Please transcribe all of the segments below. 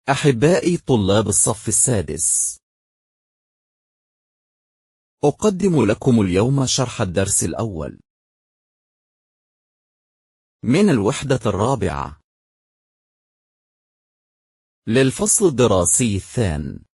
أحبائي طلاب الصف السادس، أقدم لكم اليوم شرح الدرس الأول من الوحدة الرابعة للفصل الدراسي الثاني.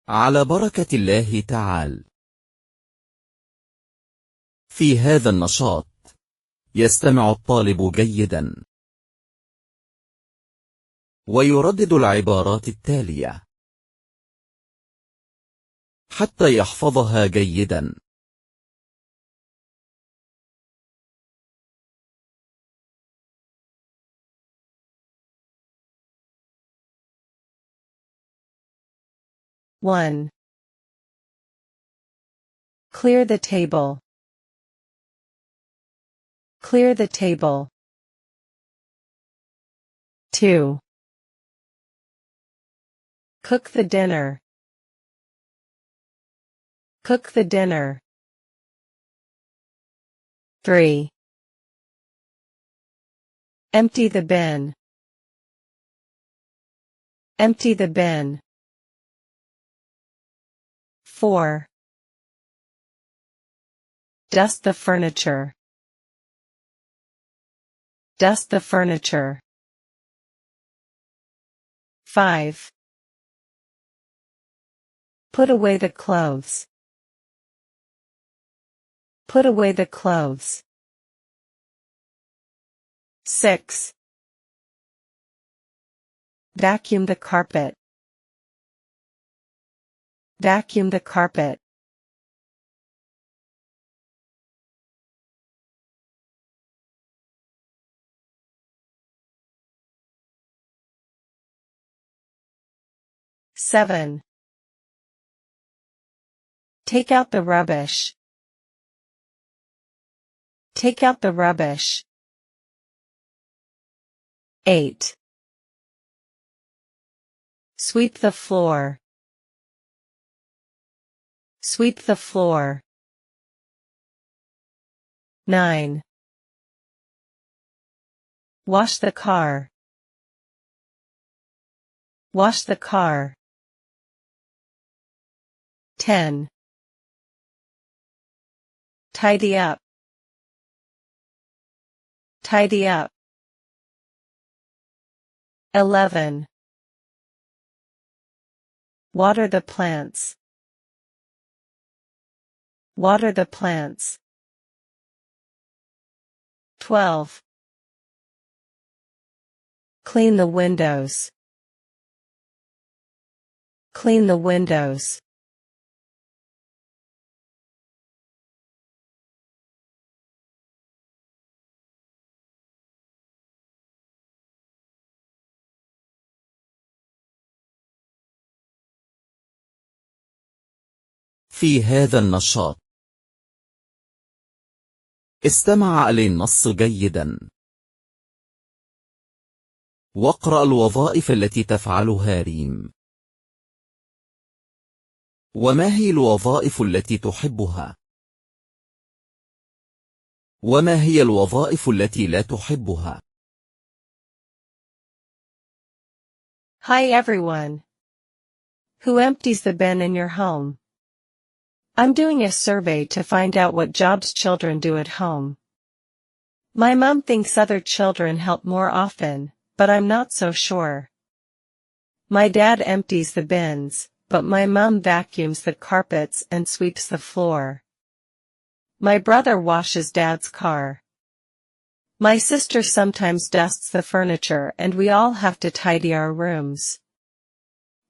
على بركة الله تعالى. في هذا النشاط يستمع الطالب جيدا ويردد العبارات التالية حتى يحفظها جيدا. One. Clear the table. Clear the table. 2. Cook the dinner. Cook the dinner. 3. Empty the bin. Empty the bin. 4. Dust the furniture. Dust the furniture. 5. Put away the clothes. Put away the clothes. 6. Vacuum the carpet. Vacuum the carpet. 7. Take out the rubbish. Take out the rubbish. 8. Sweep the floor. Sweep the floor. 9. Wash the car. Wash the car. 10. Tidy up. Tidy up. 11. Water the plants. Water the plants. 12. Clean the windows. Clean the windows. في هذا النشاط استمع للنص جيدا واقرأ الوظائف التي تفعلها ريم. وما هي الوظائف التي تحبها؟ وما هي الوظائف التي لا تحبها؟ Hi everyone. Who empties the bin in your home? I'm doing a survey to find out what jobs children do at home. My mom thinks other children help more often, but I'm not so sure. My dad empties the bins, but my mom vacuums the carpets and sweeps the floor. My brother washes dad's car. My sister sometimes dusts the furniture and we all have to tidy our rooms.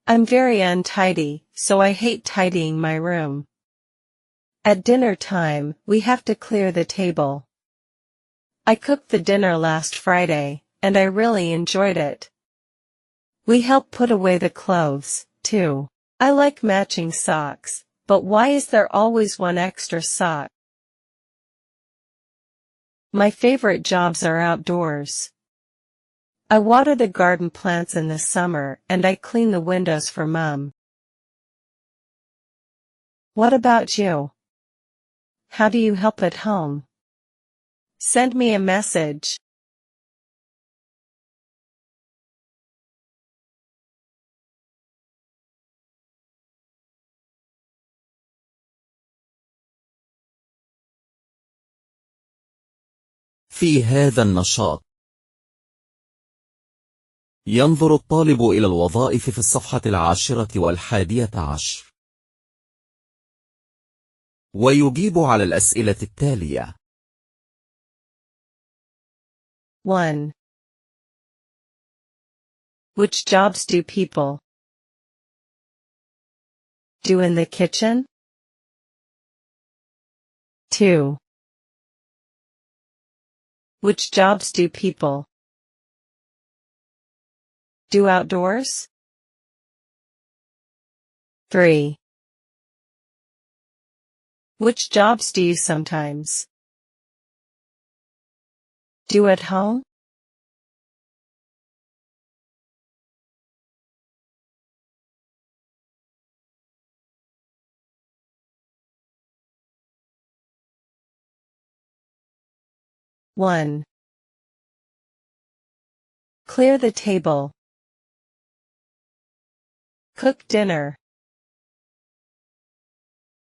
I'm very untidy, so I hate tidying my room. At dinner time, we have to clear the table. I cooked the dinner last Friday, and I really enjoyed it. We help put away the clothes, too. I like matching socks, but why is there always one extra sock? My favorite jobs are outdoors. I water the garden plants in the summer and I clean the windows for Mom. What about you? How do you help at home? Send me a message. في هذا النشاط ينظر الطالب إلى الوظائف في الصفحة 10 و11 ويجيب على الأسئلة التالية. 1. Which jobs do people do in the kitchen? 2. Which jobs do people do outdoors? 3. Which jobs do you sometimes do at home? 1. Clear the table. Cook dinner.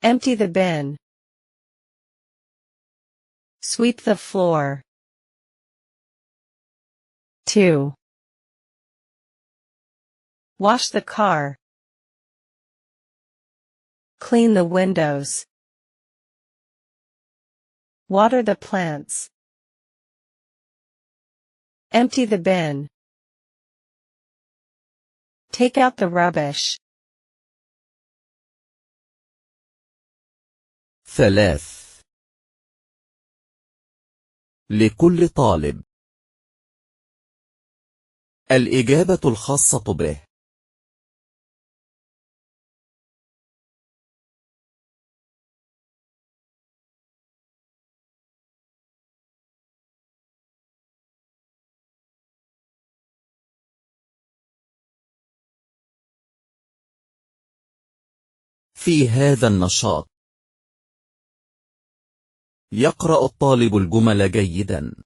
Empty the bin. Sweep the floor. 2. Wash the car. Clean the windows. Water the plants. Empty the bin. Take out the rubbish. 3. لكل طالب الإجابة الخاصة به. في هذا النشاط يقرأ الطالب الجمل جيدا،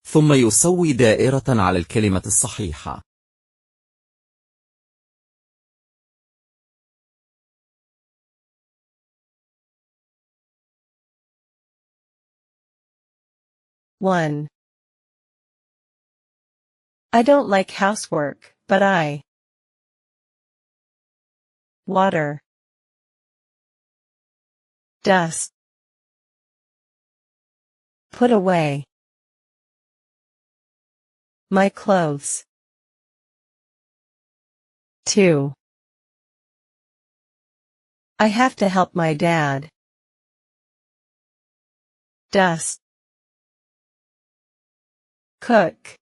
ثم يسوي دائرة على الكلمة الصحيحة. One. I don't like housework, but I water, dust, put away my clothes. 2. I have to help my dad. Dust, cook,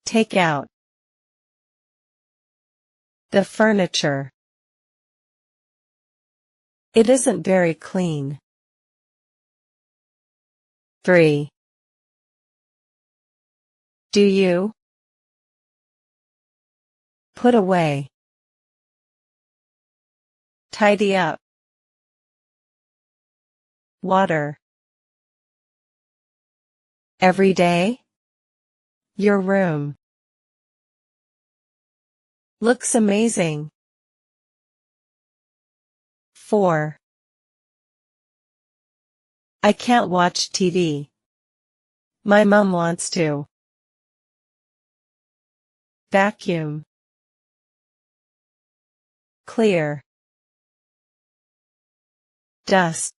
take out the furniture. It isn't very clean. 3. Do you put away, tidy up, water every day? Your room looks amazing. 4. I can't watch TV. My mom wants to vacuum, clear, dust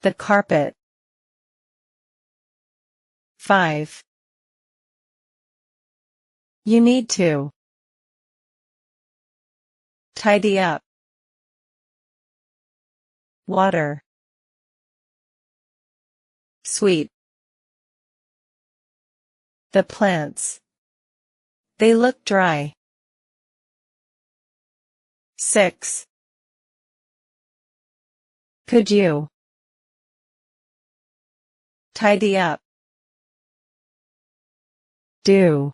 the carpet. 5. You need to tidy up, water, sweep the plants. They look dry. 6. Could you tidy up, do,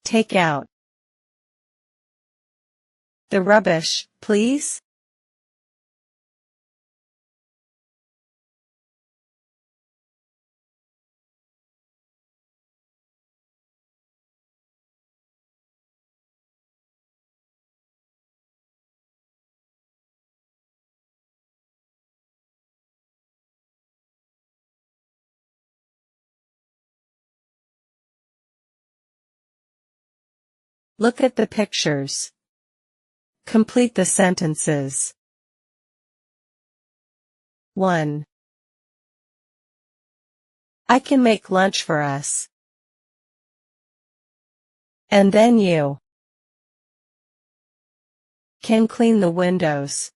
take out the rubbish, please? Look at the pictures. Complete the sentences. 1. I can make lunch for us. And then you can clean the windows.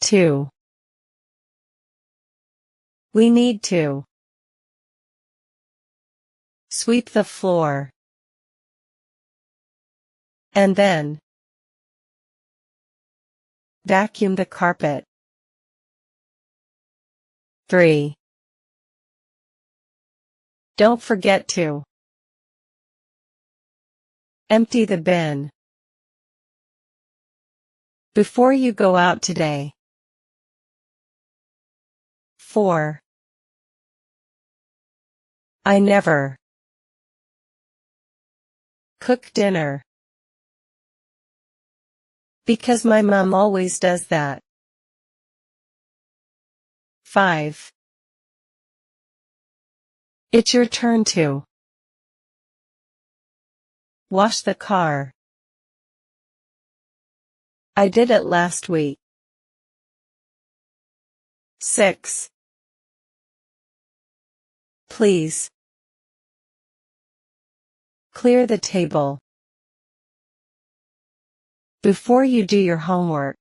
2. We need to sweep the floor. And then vacuum the carpet. 3. Don't forget to empty the bin before you go out today. 4. I never cook dinner because my mom always does that. 5. It's your turn to wash the car. I did it last week. 6. Please clear the table before you do your homework.